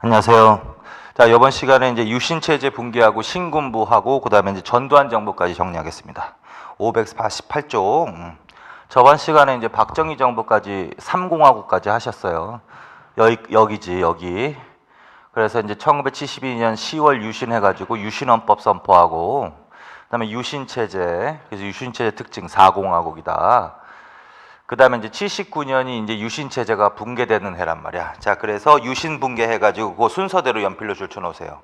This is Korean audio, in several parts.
안녕하세요. 자, 이번 시간에 이제 유신체제 붕괴하고 신군부하고 그다음에 이제 전두환 정부까지 정리하겠습니다. 548쪽. 저번 시간에 이제 박정희 정부까지 3공화국까지 하셨어요. 여기지, 여기. 그래서 이제 1972년 10월 유신해가지고 유신헌법 선포하고 그다음에 유신체제. 그래서 유신체제 특징 4공화국이다. 그 다음에 이제 79년이 이제 유신체제가 붕괴되는 해란 말이야. 자, 그래서 유신 붕괴해가지고 그 순서대로 연필로 줄쳐놓으세요.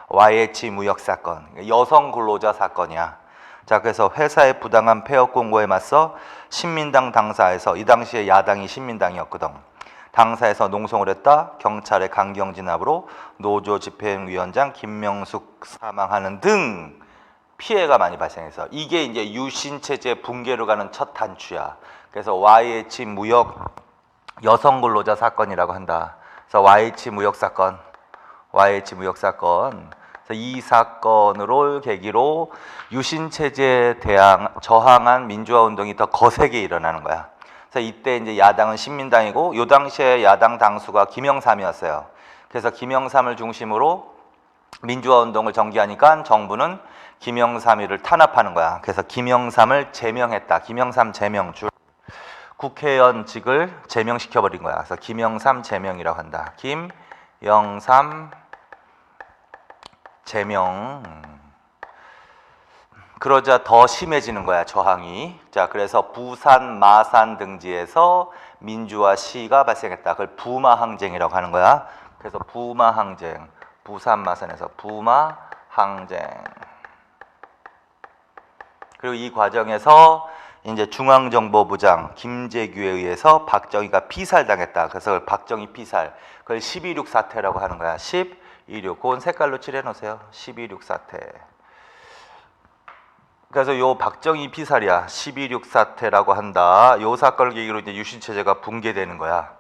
YH 무역사건, 여성 근로자 사건이야. 자, 그래서 회사의 부당한 폐업 공고에 맞서 신민당 당사에서, 이 당시에 야당이 신민당이었거든. 당사에서 농성을 했다. 경찰의 강경 진압으로 노조 집행위원장 김명숙 사망하는 등 피해가 많이 발생해서 이게 이제 유신체제 붕괴로 가는 첫 단추야. 그래서 YH 무역 여성 근로자 사건이라고 한다. 그래서 YH 무역 사건, YH 무역 사건. 그래서 이 사건으로 계기로 유신 체제에 저항한 민주화 운동이 더 거세게 일어나는 거야. 그래서 이때 이제 야당은 신민당이고 요 당시에 야당 당수가 김영삼이었어요. 그래서 김영삼을 중심으로 민주화 운동을 전개하니까 정부는 김영삼이를 탄압하는 거야. 그래서 김영삼을 제명했다. 김영삼 제명 줄. 국회의원직을 제명시켜버린 거야. 그래서 김영삼 제명이라고 한다. 김영삼 제명. 그러자 더 심해지는 거야, 저항이. 자, 그래서 부산, 마산 등지에서 민주화 시위가 발생했다. 그걸 부마항쟁이라고 하는 거야. 그래서 부마항쟁. 부산, 마산에서 부마항쟁. 그리고 이 과정에서 이제 중앙정보부장 김재규에 의해서 박정희가 피살당했다. 그래서 그걸 박정희 피살. 그걸 12.6 사태라고 하는 거야. 12.6. 그건 색깔로 칠해 놓으세요. 12.6 사태. 그래서 요 박정희 피살이야. 12.6 사태라고 한다. 요 사건을 계기로 이제 유신체제가 붕괴되는 거야.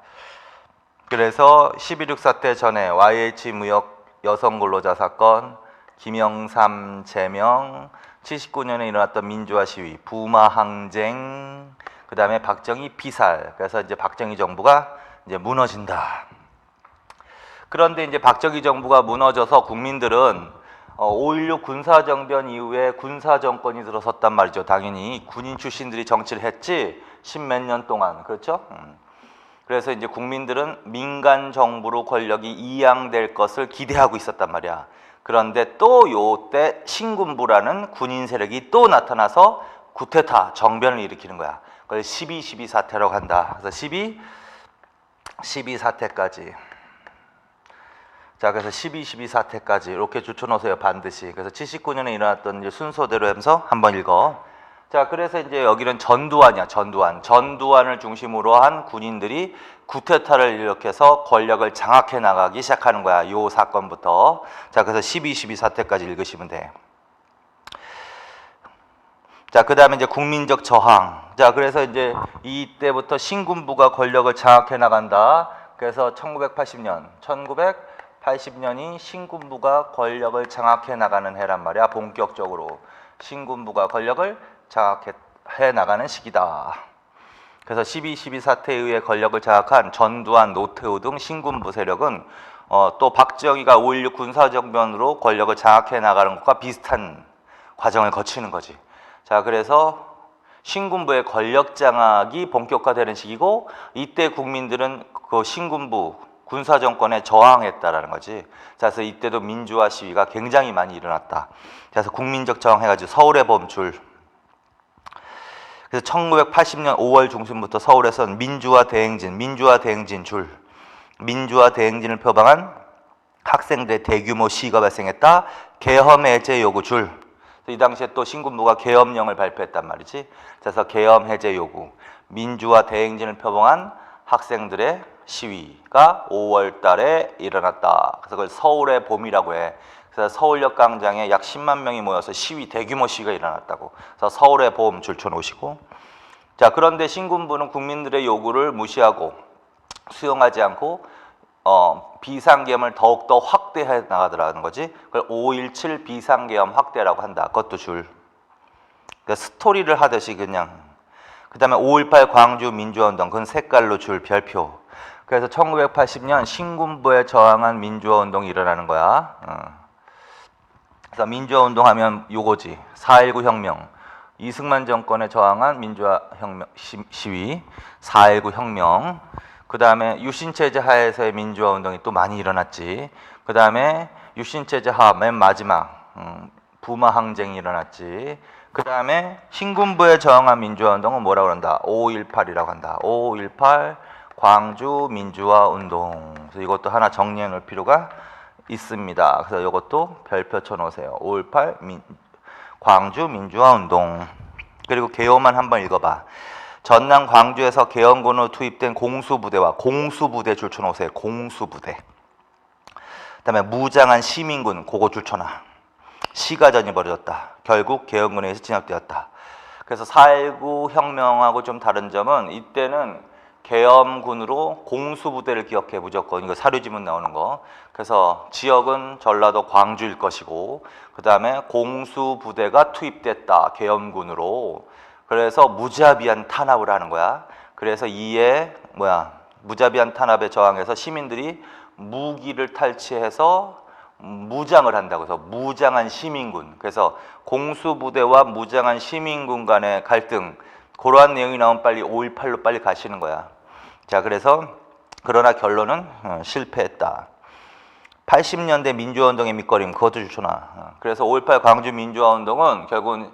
그래서 12.6 사태 전에 YH 무역 여성 근로자 사건, 김영삼 제명, 79년에 일어났던 민주화 시위, 부마항쟁, 그 다음에 박정희 피살. 그래서 이제 박정희 정부가 이제 무너진다. 그런데 이제 박정희 정부가 무너져서 국민들은 5.16 군사정변 이후에 군사정권이 들어섰단 말이죠. 당연히 군인 출신들이 정치를 했지 십몇 년 동안. 그렇죠? 그래서 이제 국민들은 민간 정부로 권력이 이양될 것을 기대하고 있었단 말이야. 그런데 또 요때 신군부라는 군인 세력이 또 나타나서 구테타, 정변을 일으키는 거야. 그걸 12.12 사태라고 한다. 그래서 12 사태까지. 자, 그래서 12 사태까지 이렇게 줄쳐놓으세요, 반드시. 그래서 79년에 일어났던 이제 순서대로 하면서 한번 읽어. 자, 그래서 이제 여기는 전두환이야, 전두환. 전두환을 중심으로 한 군인들이 구테타를 일으켜서 권력을 장악해 나가기 시작하는 거야. 요 사건부터. 자, 그래서 12 사태까지 읽으시면 돼. 자, 그 다음에 이제 국민적 저항. 자, 그래서 이제 이때부터 신군부가 권력을 장악해 나간다. 그래서 1980년이 신군부가 권력을 장악해 나가는 해란 말이야. 본격적으로. 신군부가 권력을 장악해 나가는 시기다. 그래서 12 사태에 의해 권력을 장악한 전두환, 노태우 등 신군부 세력은 또 박정희가 5.16 군사정변으로 권력을 장악해 나가는 것과 비슷한 과정을 거치는 거지. 자, 그래서 신군부의 권력 장악이 본격화되는 시기고 이때 국민들은 그 신군부 군사정권에 저항했다라는 거지. 자, 그래서 이때도 민주화 시위가 굉장히 많이 일어났다. 그래서 국민적 저항 해가지고 서울의 봄줄. 그래서 1980년 5월 중순부터 서울에서는 민주화 대행진 줄. 민주화 대행진을 표방한 학생들의 대규모 시위가 발생했다. 계엄 해제 요구 줄. 이 당시에 또 신군부가 계엄령을 발표했단 말이지. 그래서 계엄 해제 요구. 민주화 대행진을 표방한 학생들의 시위가 5월 달에 일어났다. 그래서 그걸 서울의 봄이라고 해. 그래서 서울역 광장에 약 10만 명이 모여서 대규모 시위가 일어났다고. 그래서 서울의 봄 줄쳐놓으시고. 자, 그런데 신군부는 국민들의 요구를 무시하고 수용하지 않고 비상계엄을 더욱더 확대해 나가더라는 거지. 그걸 5.17 비상계엄 확대라고 한다. 그것도 줄. 그러니까 스토리를 하듯이 그냥. 그 다음에 5.18 광주 민주화운동, 그건 색깔로 줄 별표. 그래서 1980년 신군부에 저항한 민주화 운동이 일어나는 거야. 그래서 민주화 운동하면 요거지. 4.19 혁명, 이승만 정권에 저항한 민주화 혁명 시위, 4.19 혁명. 그 다음에 유신체제 하에서의 민주화 운동이 또 많이 일어났지. 그 다음에 유신체제 하 맨 마지막 부마 항쟁이 일어났지. 그 다음에 신군부에 저항한 민주화 운동은 뭐라고 한다? 5.18이라고 한다. 5.18 광주 민주화 운동. 그래서 이것도 하나 정리해 놓을 필요가 있습니다. 그래서 이것도 별표 쳐놓으세요. 5.18 광주 민주화 운동. 그리고 개요만 한번 읽어봐. 전남 광주에서 계엄군으로 투입된 공수부대와 공수부대 줄 쳐놓으세요. 공수부대. 그다음에 무장한 시민군, 그거 줄 쳐놔. 시가전이 벌어졌다. 결국 계엄군에 의해서 진압되었다. 그래서 4.19 혁명하고 좀 다른 점은 이때는 계엄군으로 공수부대를 기억해. 무조건 이거 사료지문 나오는 거. 그래서 지역은 전라도 광주일 것이고, 그 다음에 공수부대가 투입됐다. 계엄군으로. 그래서 무자비한 탄압을 하는 거야. 그래서 이에 무자비한 탄압에 저항해서 시민들이 무기를 탈취해서 무장을 한다고 해서 무장한 시민군. 그래서 공수부대와 무장한 시민군 간의 갈등, 그러한 내용이 나오면 빨리 5.18로 빨리 가시는 거야. 자, 그래서 그러나 결론은 실패했다. 80년대 민주화운동의 밑거림, 그것도 주쳐놔. 그래서 5.18 광주 민주화운동은 결국은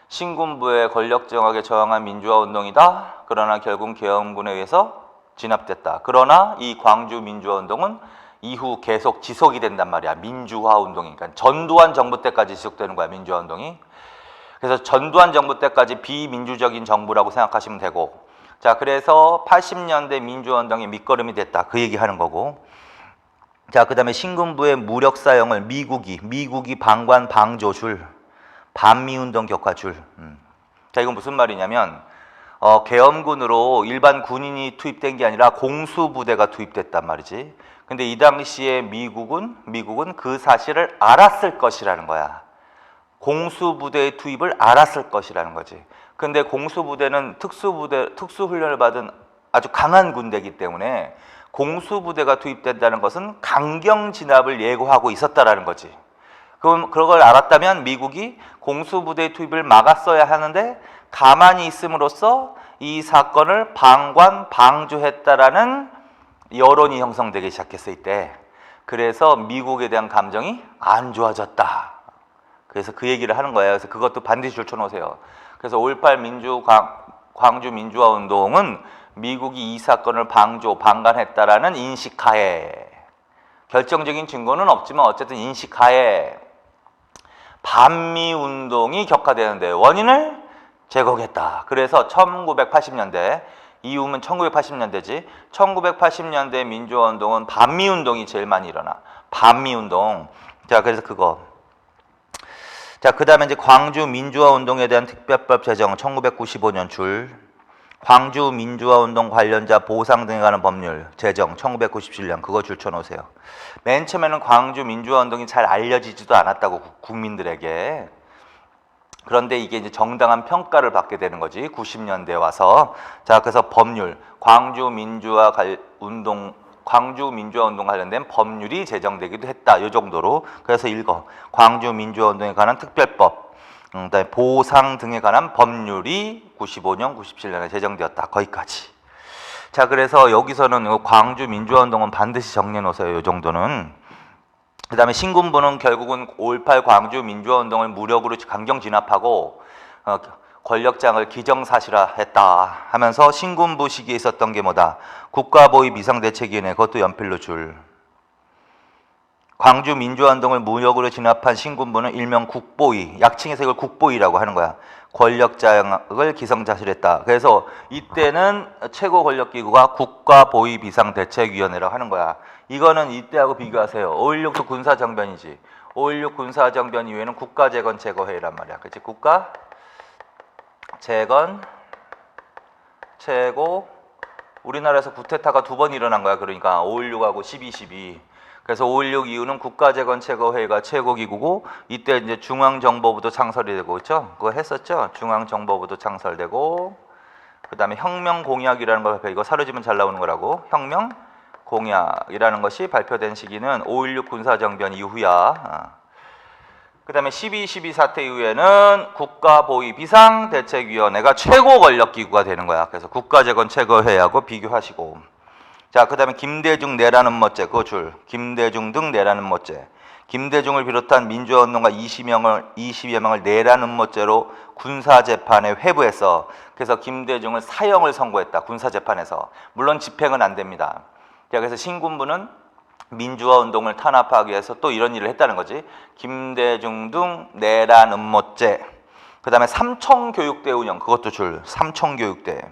신군부의 권력 정악에 저항한 민주화운동이다. 그러나 결국 계엄군에 의해서 진압됐다. 그러나 이 광주 민주화운동은 이후 계속 지속이 된단 말이야. 민주화 운동이. 그러니까 전두환 정부 때까지 지속되는 거야, 민주화 운동이. 그래서 전두환 정부 때까지 비민주적인 정부라고 생각하시면 되고, 자, 그래서 80년대 민주화 운동의 밑거름이 됐다. 그 얘기하는 거고. 자, 그 다음에 신군부의 무력 사용을 미국이 방관 방조줄, 반미운동 격화줄. 자, 이건 무슨 말이냐면 계엄군으로 일반 군인이 투입된 게 아니라 공수부대가 투입됐단 말이지. 근데 이 당시에 미국은 그 사실을 알았을 것이라는 거야. 공수부대의 투입을 알았을 것이라는 거지. 근데 공수부대는 특수훈련을 받은 아주 강한 군대이기 때문에 공수부대가 투입된다는 것은 강경 진압을 예고하고 있었다라는 거지. 그럼 그걸 알았다면 미국이 공수부대의 투입을 막았어야 하는데 가만히 있음으로써 이 사건을 방조했다라는 여론이 형성되기 시작했을 때, 그래서 미국에 대한 감정이 안 좋아졌다. 그래서 그 얘기를 하는 거예요. 그래서 그것도 반드시 줄쳐놓으세요. 그래서 5.18 광주 민주화 운동은 미국이 이 사건을 방관했다라는 인식하에, 결정적인 증거는 없지만 어쨌든 인식하에 반미 운동이 격화되는데 원인을 제거했다. 그래서 1980년대, 이후면 1980년대지. 1980년대 민주화 운동은 반미 운동이 제일 많이 일어나. 반미 운동. 자, 그래서 그거. 자, 그다음에 이제 광주 민주화 운동에 대한 특별법 제정 1995년 줄. 광주 민주화 운동 관련자 보상 등에 관한 법률 제정 1997년, 그거 줄쳐 놓으세요. 맨 처음에는 광주 민주화 운동이 잘 알려지지도 않았다고, 국민들에게. 그런데 이게 이제 정당한 평가를 받게 되는 거지, 90년대 와서. 자, 그래서 법률, 광주 민주화 운동 관련된 법률이 제정되기도 했다. 이 정도로. 그래서 읽어. 광주 민주화 운동에 관한 특별법, 그다음에 보상 등에 관한 법률이 95년, 97년에 제정되었다. 거기까지. 자, 그래서 여기서는 광주 민주화 운동은 반드시 정리해 놓으세요. 이 정도는. 그 다음에 신군부는 결국은 5.18 광주 민주화 운동을 무력으로 강경 진압하고 권력장을 기정사실화했다 하면서 신군부 시기에 있었던 게 뭐다? 국가보위 비상대책위원회, 그것도 연필로 줄. 광주 민주화 운동을 무력으로 진압한 신군부는 일명 국보위, 약칭해서 이걸 국보위라고 하는 거야. 권력장을 기성사실했다. 그래서 이때는 최고 권력기구가 국가보위 비상대책위원회라고 하는 거야. 이거는 이때하고 비교하세요. 5.16도 군사정변이지. 5.16 군사정변 이후에는 국가재건 최고회의란 말이야. 그치? 국가재건 최고. 우리나라에서 쿠데타가 2번 일어난 거야. 그러니까 5.16하고 12.12. 그래서 5.16 이후는 국가재건 최고회의가 최고기구고, 이때 이제 중앙정보부도 창설이 되고, 있죠? 그거 했었죠? 중앙정보부도 창설되고, 그 다음에 혁명공약이라는 걸 발표, 이거 사료지문 잘 나오는 거라고. 혁명공약. 공약이라는 것이 발표된 시기는 5.16 군사정변 이후야. 그 다음에 12.12 사태 이후에는 국가보위 비상대책위원회가 최고 권력기구가 되는 거야. 그래서 국가재건 최고회의하고 비교하시고. 자, 그 다음에 김대중 내라는 멋제, 그거 줄. 김대중 등 내라는 멋제. 김대중을 비롯한 민주화운동가 20여 명을 내라는 멋제로 군사재판에 회부했어. 그래서 김대중을 사형을 선고했다. 군사재판에서. 물론 집행은 안 됩니다. 자, 그래서 신군부는 민주화운동을 탄압하기 위해서 또 이런 일을 했다는 거지. 김대중 등 내란 음모죄. 그 다음에 삼청교육대 운영, 그것도 줄. 삼청교육대.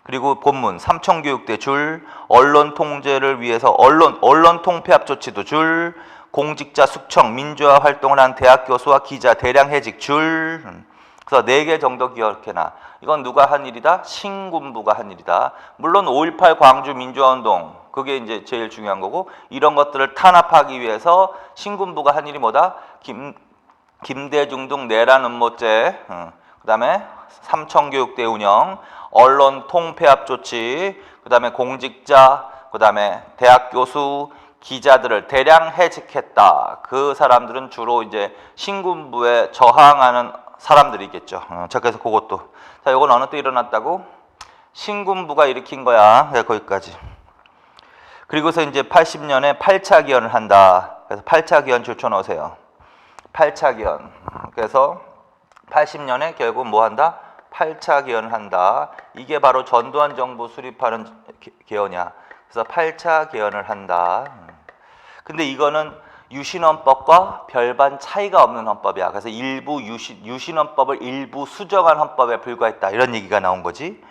그리고 본문 삼청교육대 줄. 언론 통제를 위해서 언론 통폐합 조치도 줄. 공직자 숙청, 민주화 활동을 한 대학 교수와 기자 대량 해직 줄. 그래서 4개 정도 기억해놔. 이건 누가 한 일이다? 신군부가 한 일이다. 물론 5.18 광주 민주화운동, 그게 이제 제일 중요한 거고, 이런 것들을 탄압하기 위해서 신군부가 한 일이 뭐다? 김대중 등 내란 음모죄, 그 다음에 삼청교육대 운영, 언론 통폐합 조치, 그 다음에 공직자, 그 다음에 대학 교수, 기자들을 대량 해직했다. 그 사람들은 주로 이제 신군부에 저항하는 사람들이겠죠. 자, 그래서 그것도. 자, 이건 어느 때 일어났다고? 신군부가 일으킨 거야. 네, 거기까지. 그리고서 이제 80년에 8차 기원을 한다. 그래서 8차 기원 줄쳐놓으세요. 8차 기원. 그래서 80년에 결국 뭐 한다? 8차 기원을 한다. 이게 바로 전두환 정부 수립하는 개헌이야. 그래서 8차 개헌을 한다. 근데 이거는 유신헌법과 별반 차이가 없는 헌법이야. 그래서 일부 유신헌법을 일부 수정한 헌법에 불과했다. 이런 얘기가 나온 거지.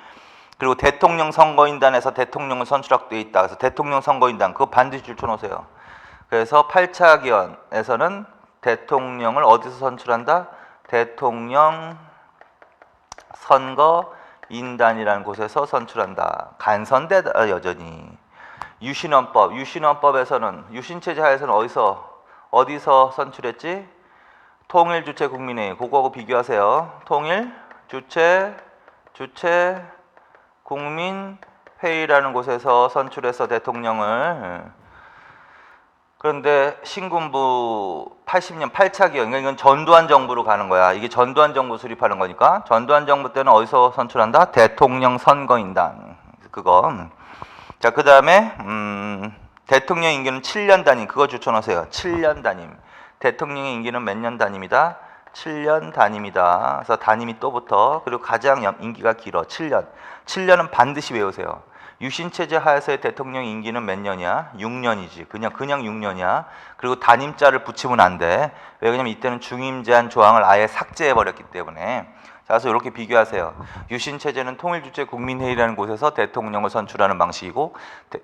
그리고 대통령 선거인단에서 대통령을 선출하게 있다. 그래서 대통령 선거인단 그거 반드시 줄쳐놓으세요. 그래서 8차 기원에서는 대통령을 어디서 선출한다? 대통령 선거인단이라는 곳에서 선출한다. 간선되다 여전히. 유신헌법에서는 유신체제 하에서는 어디서 선출했지? 통일주체국민회의. 그거하고 비교하세요. 통일주체국민회의라는 곳에서 선출해서 대통령을. 그런데 신군부 80년 8차 기원, 이건 전두환 정부로 가는 거야. 이게 전두환 정부 수립하는 거니까. 전두환 정부 때는 어디서 선출한다? 대통령 선거인단. 그거. 자, 그 다음에 대통령 임기는 7년 단임. 그거 줄쳐놓으세요. 7년 단임. 대통령의 임기는 몇 년 단임이다? 7년 단임이다. 그래서 단임이 또 붙어. 그리고 가장 임기가 길어. 7년. 7년은 반드시 외우세요. 유신체제 하에서의 대통령 임기는 몇 년이야? 6년이지. 그냥 6년이야. 그리고 단임자를 붙이면 안 돼. 왜? 왜냐면 이때는 중임 제한 조항을 아예 삭제해버렸기 때문에. 자, 그래서 이렇게 비교하세요. 유신체제는 통일주체 국민회의라는 곳에서 대통령을 선출하는 방식이고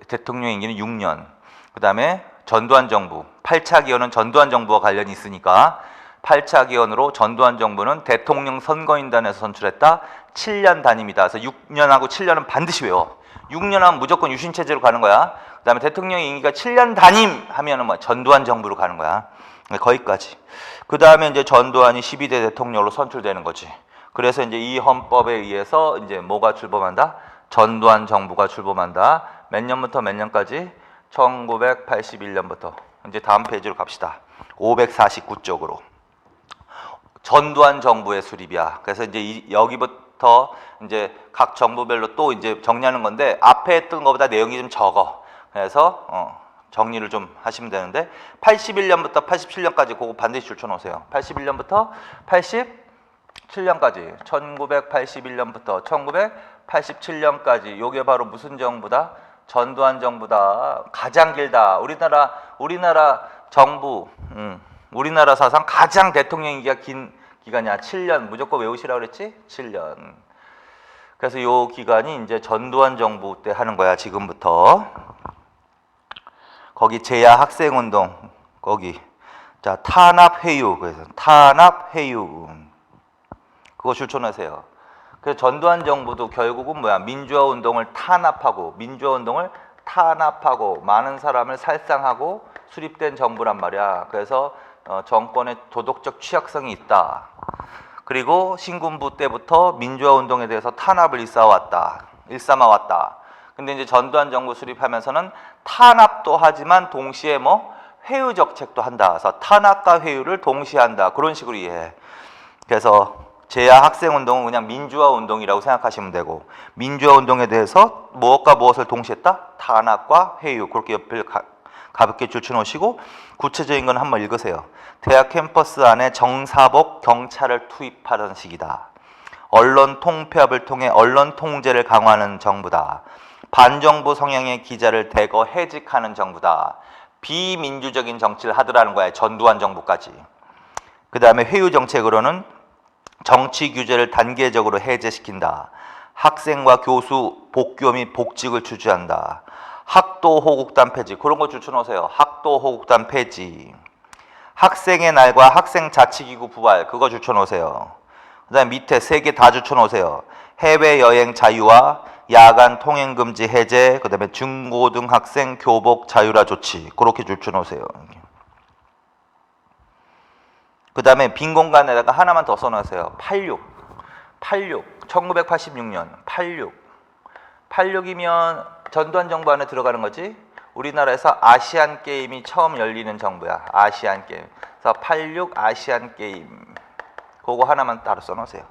대통령 임기는 6년. 그 다음에 전두환 정부, 8차 기원은 전두환 정부와 관련이 있으니까 8차 기원으로 전두환 정부는 대통령 선거인단에서 선출했다. 7년 단임이다. 그래서 6년하고 7년은 반드시 외워. 6년 하면 무조건 유신체제로 가는 거야. 그 다음에 대통령의 임기가 7년 단임 하면은 뭐 전두환 정부로 가는 거야. 거기까지. 그 다음에 이제 전두환이 12대 대통령으로 선출되는 거지. 그래서 이제 이 헌법에 의해서 이제 뭐가 출범한다? 전두환 정부가 출범한다. 몇 년부터 몇 년까지? 1981년부터. 이제 다음 페이지로 갑시다. 549쪽으로. 전두환 정부의 수립이야. 그래서 이제 여기부터 이제 각 정부별로 또 이제 정리하는 건데 앞에 했던 것보다 내용이 좀 적어. 그래서 정리를 좀 하시면 되는데 81년부터 87년까지 그거 반드시 줄쳐놓으세요. 81년부터 87년까지 1981년부터 1987년까지 요게 바로 무슨 정부다? 전두환 정부다. 가장 길다. 우리나라 정부 우리나라 사상 가장 대통령 임기가 긴 기간이야. 7년. 무조건 외우시라고 그랬지? 7년. 그래서 요 기간이 이제 전두환 정부 때 하는 거야. 지금부터. 거기 제야 학생운동 거기. 자, 탄압회유. 그래서 탄압회유. 그거 줄쳐내세요. 그래서 전두환 정부도 결국은 뭐야? 민주화 운동을 탄압하고 많은 사람을 살상하고 수립된 정부란 말이야. 그래서 정권의 도덕적 취약성이 있다. 그리고 신군부 때부터 민주화 운동에 대해서 탄압을 일삼아왔다. 근데 이제 전두환 정부 수립하면서는 탄압도 하지만 동시에 뭐 회유 정책도 한다. 그래서 탄압과 회유를 동시에 한다. 그런 식으로 이해해. 그래서 제야 학생 운동은 그냥 민주화 운동이라고 생각하시면 되고, 민주화 운동에 대해서 무엇과 무엇을 동시에 했다? 탄압과 회유. 그렇게 옆을 가볍게 줄쳐놓으시고, 구체적인 건 한번 읽으세요. 대학 캠퍼스 안에 정사복 경찰을 투입하던 시기다. 언론 통폐합을 통해 언론 통제를 강화하는 정부다. 반정부 성향의 기자를 대거 해직하는 정부다. 비민주적인 정치를 하더라는 거야. 전두환 정부까지. 그 다음에 회유 정책으로는 정치 규제를 단계적으로 해제시킨다. 학생과 교수 복교 및 복직을 주저한다. 학도 호국단 폐지. 그런 거 줄쳐놓으세요. 학도 호국단 폐지. 학생의 날과 학생 자치기구 부활. 그거 줄쳐놓으세요. 그 다음에 밑에 세 개 다 줄쳐놓으세요. 해외여행 자유와 야간 통행금지 해제, 그 다음에 중고등학생 교복 자율화 조치. 그렇게 줄쳐놓으세요. 그 다음에 빈 공간에다가 하나만 더 써놓으세요. 86. 1986년 86이면 전두환 정부 안에 들어가는 거지. 우리나라에서 아시안 게임이 처음 열리는 정부야. 아시안 게임. 그래서 86 아시안 게임. 그거 하나만 따로 써놓으세요.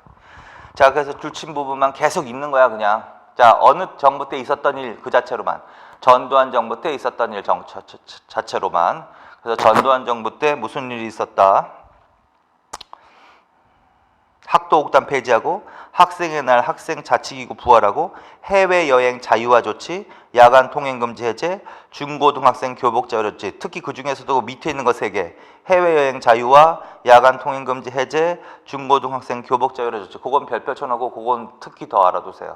자, 그래서 줄친 부분만 계속 읽는 거야, 그냥. 자, 어느 정부 때 있었던 일 그 자체로만. 전두환 정부 때 있었던 일 자체로만. 그래서 전두환 정부 때 무슨 일이 있었다? 학도옥단 폐지하고, 학생의 날 학생 자치기구 부활하고, 해외여행 자유화 조치, 야간 통행금지 해제, 중고등학생 교복 자율화 조치. 특히 그 중에서도 밑에 있는 거 3개. 해외여행 자유화, 야간 통행금지 해제, 중고등학생 교복 자율화 조치. 그건 별표 쳐놓고 그건 특히 더 알아두세요.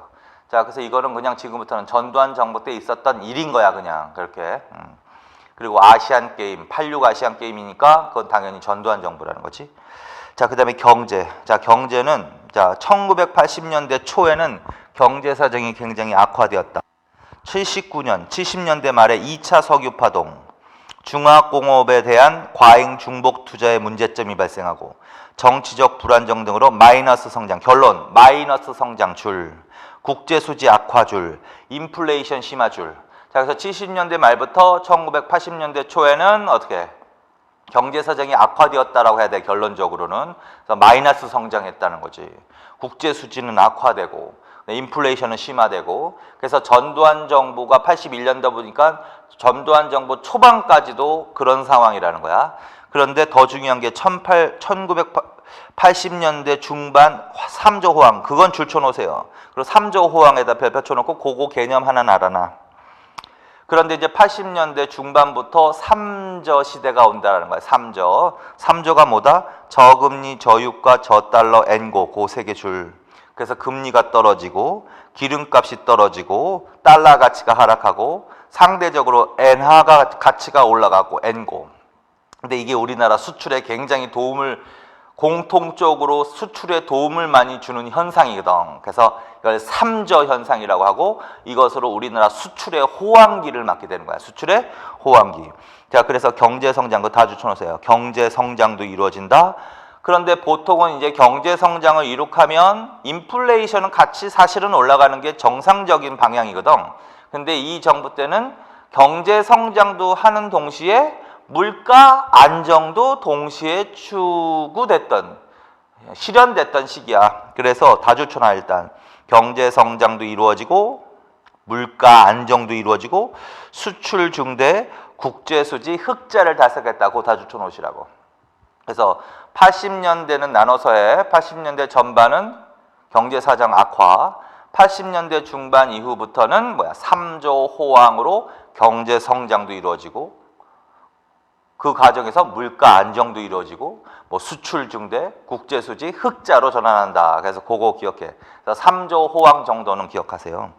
자, 그래서 이거는 그냥 지금부터는 전두환 정부 때 있었던 일인 거야, 그냥 그렇게. 그리고 아시안 게임, 86 아시안 게임이니까 그건 당연히 전두환 정부라는 거지. 자, 그 다음에 경제. 자, 경제는, 자, 1980년대 초에는 경제 사정이 굉장히 악화되었다. 79년, 70년대 말에 2차 석유 파동, 중화공업에 대한 과잉 중복 투자의 문제점이 발생하고, 정치적 불안정 등으로 마이너스 성장, 결론, 마이너스 성장줄, 국제 수지 악화줄, 인플레이션 심화줄. 자, 그래서 70년대 말부터 1980년대 초에는 어떻게? 경제 사정이 악화되었다라고 해야 돼. 결론적으로는. 그래서 마이너스 성장했다는 거지. 국제 수지는 악화되고, 인플레이션은 심화되고. 그래서 전두환 정부가 81년도 보니까 전두환 정부 초반까지도 그런 상황이라는 거야. 그런데 더 중요한 게 1980년대 중반 3조 호황. 그건 줄쳐놓으세요. 그리고 3조 호황에다 별표 쳐놓고 그거 개념 하나는 알아놔. 그런데 이제 80년대 중반부터 3저 시대가 온다는 거야. 3저. 3조가 뭐다? 저금리, 저유가, 저달러, 엔고. 그 3개 줄. 그래서 금리가 떨어지고, 기름값이 떨어지고, 달러 가치가 하락하고, 상대적으로 엔화 가치가 올라가고, 엔고. 근데 이게 우리나라 수출에 굉장히 공통적으로 수출에 도움을 많이 주는 현상이거든. 그래서 이걸 3저 현상이라고 하고, 이것으로 우리나라 수출의 호황기를 맞게 되는 거야. 수출의 호황기. 자, 그래서 경제 성장도 다 줄쳐놓으세요. 경제 성장도 이루어진다. 그런데 보통은 이제 경제 성장을 이룩하면 인플레이션은 같이 사실은 올라가는 게 정상적인 방향이거든. 근데 이 정부 때는 경제 성장도 하는 동시에 물가 안정도 동시에 추구됐던, 실현됐던 시기야. 그래서 다 줄쳐놔. 일단 경제 성장도 이루어지고, 물가 안정도 이루어지고, 수출 증대, 국제 수지 흑자를 달성했다고 다 줄쳐놓으시라고. 그래서 80년대는 나눠서 해. 80년대 전반은 경제 사정 악화, 80년대 중반 이후부터는 3조 호황으로 경제 성장도 이루어지고, 그 과정에서 물가 안정도 이루어지고, 수출 증대, 국제 수지 흑자로 전환한다. 그래서 그거 기억해. 그래서 3조 호황 정도는 기억하세요.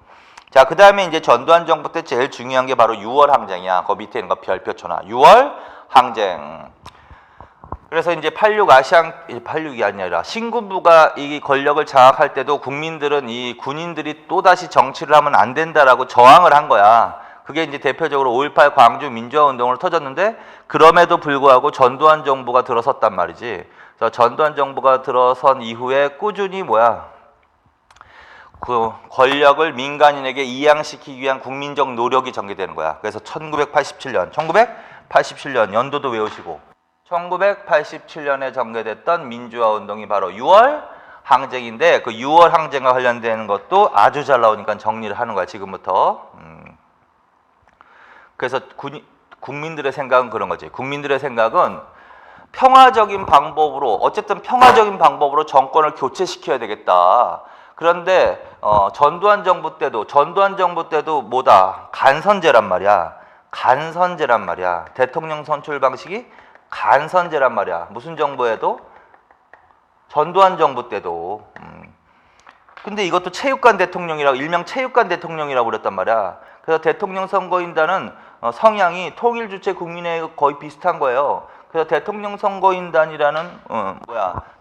자, 그 다음에 이제 전두환 정부 때 제일 중요한 게 바로 6월 항쟁이야. 그 밑에 있는 거 별표 쳐놔. 6월 항쟁. 그래서 이제 86이 아니라 신군부가 이 권력을 장악할 때도 국민들은 이 군인들이 또다시 정치를 하면 안 된다라고 저항을 한 거야. 그게 이제 대표적으로 5.18 광주 민주화 운동으로 터졌는데, 그럼에도 불구하고 전두환 정부가 들어섰단 말이지. 그래서 전두환 정부가 들어선 이후에 꾸준히 그 권력을 민간인에게 이양시키기 위한 국민적 노력이 전개되는 거야. 그래서 1987년 연도도 외우시고 1987년에 전개됐던 민주화 운동이 바로 6월 항쟁인데 그 6월 항쟁과 관련되는 것도 아주 잘 나오니까 정리를 하는 거야 지금부터. 그래서 국민들의 생각은 그런 거지. 국민들의 생각은 평화적인 방법으로 어쨌든 평화적인 방법으로 정권을 교체시켜야 되겠다. 그런데 전두환 정부 때도 뭐다? 간선제란 말이야. 간선제란 말이야. 대통령 선출 방식이 간선제란 말이야. 무슨 정부에도? 전두환 정부 때도. 근데 이것도 체육관 대통령이라고 일명 체육관 대통령이라고 그랬단 말이야. 그래서 대통령 선거인단은 성향이 통일주체 국민회의 거의 비슷한 거예요. 그래서 대통령 선거인단이라는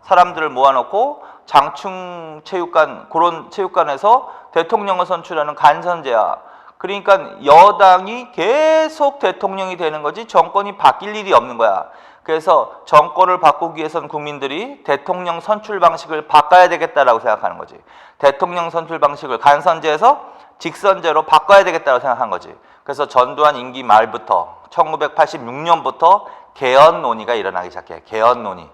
사람들을 모아놓고 장충 체육관 그런 체육관에서 대통령을 선출하는 간선제야. 그러니까 여당이 계속 대통령이 되는 거지 정권이 바뀔 일이 없는 거야. 그래서 정권을 바꾸기 위해서는 국민들이 대통령 선출 방식을 바꿔야 되겠다라고 생각하는 거지. 대통령 선출 방식을 간선제에서 직선제로 바꿔야 되겠다고 생각한 거지. 그래서 전두환 임기 말부터 1986년부터 개헌 논의가 일어나기 시작해. 개헌 논의.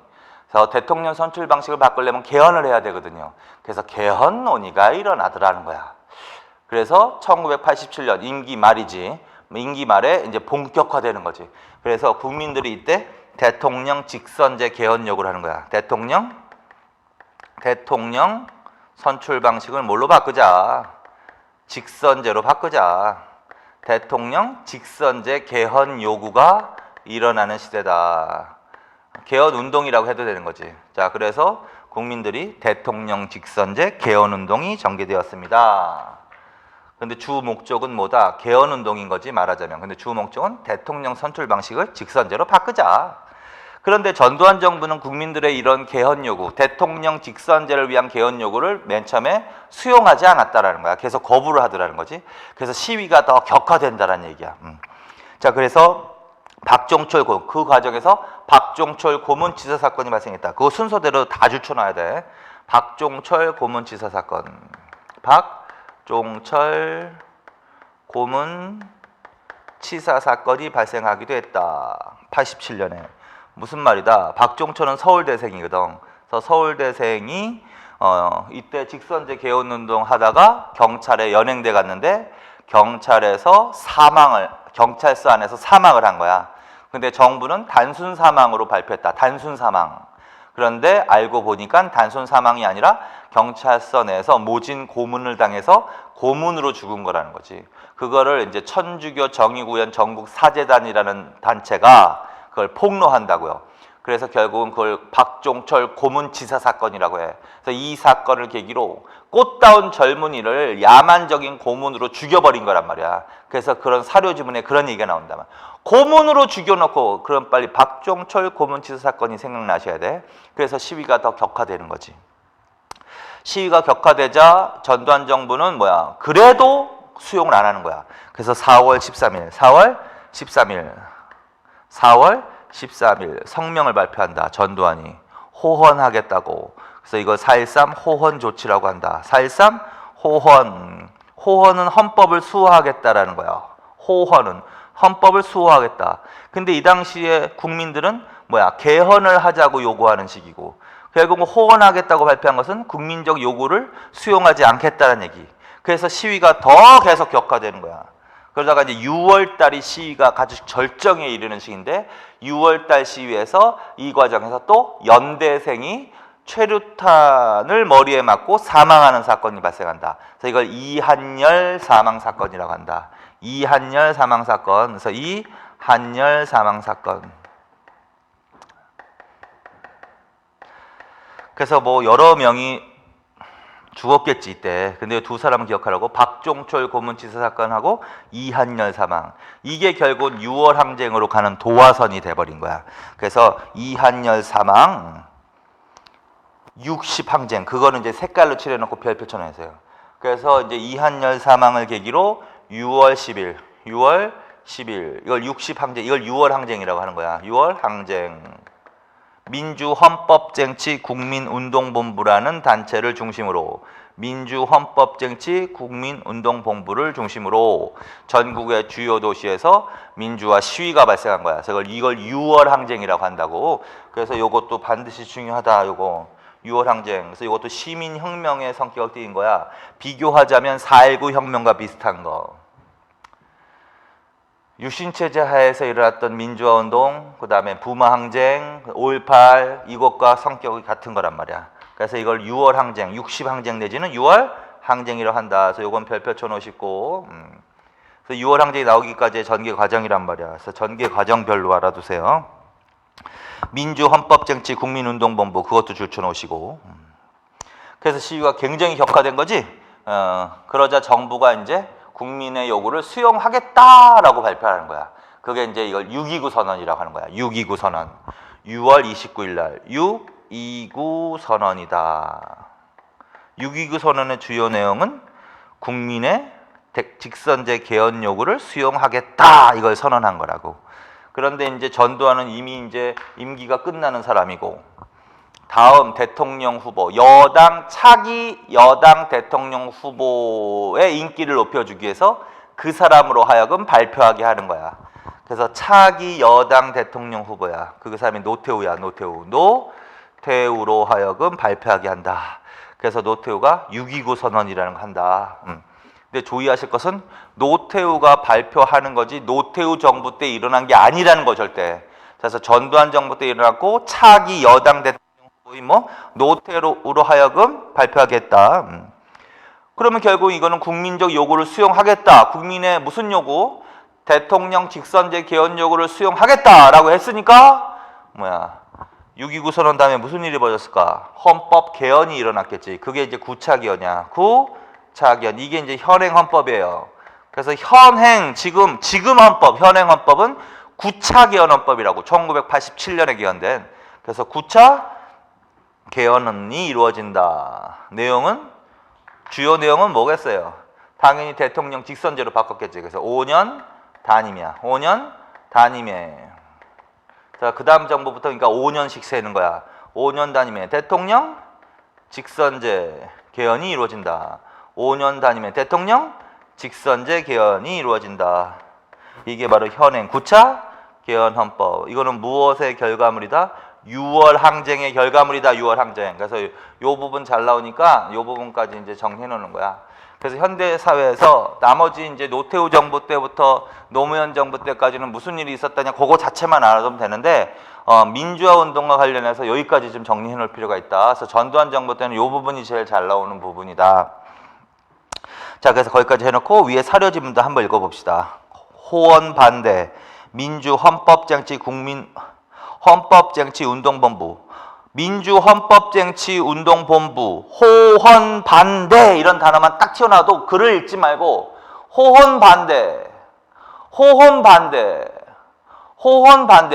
그래서 대통령 선출 방식을 바꾸려면 개헌을 해야 되거든요. 그래서 개헌 논의가 일어나더라는 거야. 그래서 1987년 임기 말이지. 임기 말에 이제 본격화되는 거지. 그래서 국민들이 이때 대통령 직선제 개헌 요구를 하는 거야. 대통령 선출 방식을 뭘로 바꾸자? 직선제로 바꾸자. 대통령 직선제 개헌 요구가 일어나는 시대다. 개헌 운동이라고 해도 되는 거지. 자, 그래서 국민들이 대통령 직선제 개헌 운동이 전개되었습니다. 근데 주 목적은 뭐다? 개헌 운동인 거지 말하자면. 근데 주 목적은 대통령 선출 방식을 직선제로 바꾸자. 그런데 전두환 정부는 국민들의 이런 개헌 요구, 대통령 직선제를 위한 개헌 요구를 맨 처음에 수용하지 않았다라는 거야. 계속 거부를 하더라는 거지. 그래서 시위가 더 격화된다라는 얘기야. 자, 그래서 박종철 그 과정에서 박종철 고문치사 사건이 발생했다. 그거 순서대로 다 줄쳐놔야 돼. 박종철 고문치사 사건. 박종철 고문치사 사건이 발생하기도 했다. 87년에. 무슨 말이다? 박종철은 서울대생이거든. 그래서 서울대생이 이때 직선제 개헌운동 하다가 경찰에 연행돼 갔는데 경찰서 안에서 사망을 한 거야. 근데 정부는 단순 사망으로 발표했다. 단순 사망. 그런데 알고 보니까 단순 사망이 아니라 경찰서 내에서 모진 고문을 당해서 고문으로 죽은 거라는 거지. 그거를 이제 천주교 정의구현 전국 사재단이라는 단체가 그걸 폭로한다고요. 그래서 결국은 그걸 박종철 고문치사 사건이라고 해. 그래서 이 사건을 계기로 꽃다운 젊은이를 야만적인 고문으로 죽여버린 거란 말이야. 그래서 그런 사료지문에 그런 얘기가 나온다. 고문으로 죽여놓고 그럼 빨리 박종철 고문치사 사건이 생각나셔야 돼. 그래서 시위가 더 격화되는 거지. 시위가 격화되자 전두환 정부는 그래도 수용을 안 하는 거야. 그래서 4월 13일 성명을 발표한다. 전두환이 호헌하겠다고. 그래서 이걸 4.13 호헌 조치라고 한다. 4.13 호헌은 헌법을 수호하겠다라는 거야. 호헌은 헌법을 수호하겠다. 근데 이 당시에 국민들은 개헌을 하자고 요구하는 식이고 결국 호헌하겠다고 발표한 것은 국민적 요구를 수용하지 않겠다는 얘기. 그래서 시위가 더 계속 격화되는 거야. 그러다가 이제 6월달이 시위가 아주 절정에 이르는 시기인데 6월달 시위에서 이 과정에서 또 연대생이 최루탄을 머리에 맞고 사망하는 사건이 발생한다. 그래서 이걸 이한열 사망 사건이라고 한다. 이한열 사망 사건. 그래서 이한열 사망 사건. 그래서 여러 명이 죽었겠지 이때. 근데 두 사람은 기억하라고. 박종철 고문치사 사건하고 이한열 사망. 이게 결국 6월 항쟁으로 가는 도화선이 돼버린 거야. 그래서 이한열 사망, 60 항쟁. 그거는 이제 색깔로 칠해놓고 별표 쳐놓으세요. 그래서 이제 이한열 사망을 계기로 6월 10일 이걸 60 항쟁, 이걸 6월 항쟁이라고 하는 거야. 6월 항쟁. 민주헌법쟁취 국민운동본부라는 단체를 중심으로 민주헌법쟁취 국민운동본부를 중심으로 전국의 주요 도시에서 민주화 시위가 발생한 거야. 그래서 이걸 6월 항쟁이라고 한다고. 그래서 이것도 반드시 중요하다. 요거 6월 항쟁. 그래서 이것도 시민혁명의 성격을 띠인 거야. 비교하자면 4.19 혁명과 비슷한 거. 유신체제 하에서 일어났던 민주화운동, 그 다음에 부마항쟁, 5.18 이것과 성격이 같은 거란 말이야. 그래서 이걸 6월 항쟁, 60 항쟁 내지는 6월 항쟁이라고 한다. 그래서 이건 별표 쳐놓으시고 그래서 6월 항쟁이 나오기까지의 전개 과정이란 말이야. 그래서 전개 과정별로 알아두세요. 민주헌법쟁취 국민운동본부 그것도 줄 쳐놓으시고 그래서 시위가 굉장히 격화된 거지. 그러자 정부가 이제 국민의 요구를 수용하겠다라고 발표하는 거야. 그게 이제 이걸 6.29 선언이라고 하는 거야. 6.29 선언. 6월 29일 날 6.29 선언이다. 6.29 선언의 주요 내용은 국민의 직선제 개헌 요구를 수용하겠다 이걸 선언한 거라고. 그런데 이제 전두환은 이미 이제 임기가 끝나는 사람이고 다음 대통령 후보, 차기 여당 대통령 후보의 인기를 높여주기 위해서 그 사람으로 하여금 발표하게 하는 거야. 그래서 차기 여당 대통령 후보야. 그 사람이 노태우야. 노태우로 하여금 발표하게 한다. 그래서 노태우가 6.29 선언이라는 거 한다. 근데 주의하실 것은 노태우가 발표하는 거지 노태우 정부 때 일어난 게 아니라는 거 절대. 그래서 전두환 정부 때 일어났고 차기 여당 대통령 노태우로 하여금 발표하겠다. 그러면 결국 이거는 국민적 요구를 수용하겠다. 국민의 무슨 요구? 대통령 직선제 개헌 요구를 수용하겠다라고 했으니까 6.29 선언 다음에 무슨 일이 벌어졌을까? 헌법 개헌이 일어났겠지. 그게 이제 9차 개헌이야. 9차 개헌. 이게 이제 현행 헌법이에요. 그래서 지금 헌법, 현행 헌법은 9차 개헌 헌법이라고 1987년에 개헌된. 그래서 9차 개헌이 이루어진다. 주요 내용은 뭐겠어요? 당연히 대통령 직선제로 바꿨겠지. 그래서 5년 단임이야. 5년 단임에. 자, 그 다음 정부부터 그러니까 5년씩 세는 거야. 5년 단임에 대통령 직선제 개헌이 이루어진다. 5년 단임에 대통령 직선제 개헌이 이루어진다. 이게 바로 현행 9차 개헌 헌법. 이거는 무엇의 결과물이다? 6월 항쟁의 결과물이다. 6월 항쟁. 그래서 이 부분 잘 나오니까 이 부분까지 이제 정리해 놓는 거야. 그래서 현대 사회에서 나머지 이제 노태우 정부 때부터 노무현 정부 때까지는 무슨 일이 있었다냐 그거 자체만 알아두면 되는데 민주화 운동과 관련해서 여기까지 좀 정리해 놓을 필요가 있다. 그래서 전두환 정부 때는 이 부분이 제일 잘 나오는 부분이다. 자, 그래서 거기까지 해놓고 위에 사료 지문도 한번 읽어봅시다. 호언 반대 민주헌법쟁취 헌법쟁취운동본부, 민주헌법쟁취운동본부, 호헌 반대 이런 단어만 딱 튀어나와도 글을 읽지 말고 호헌 반대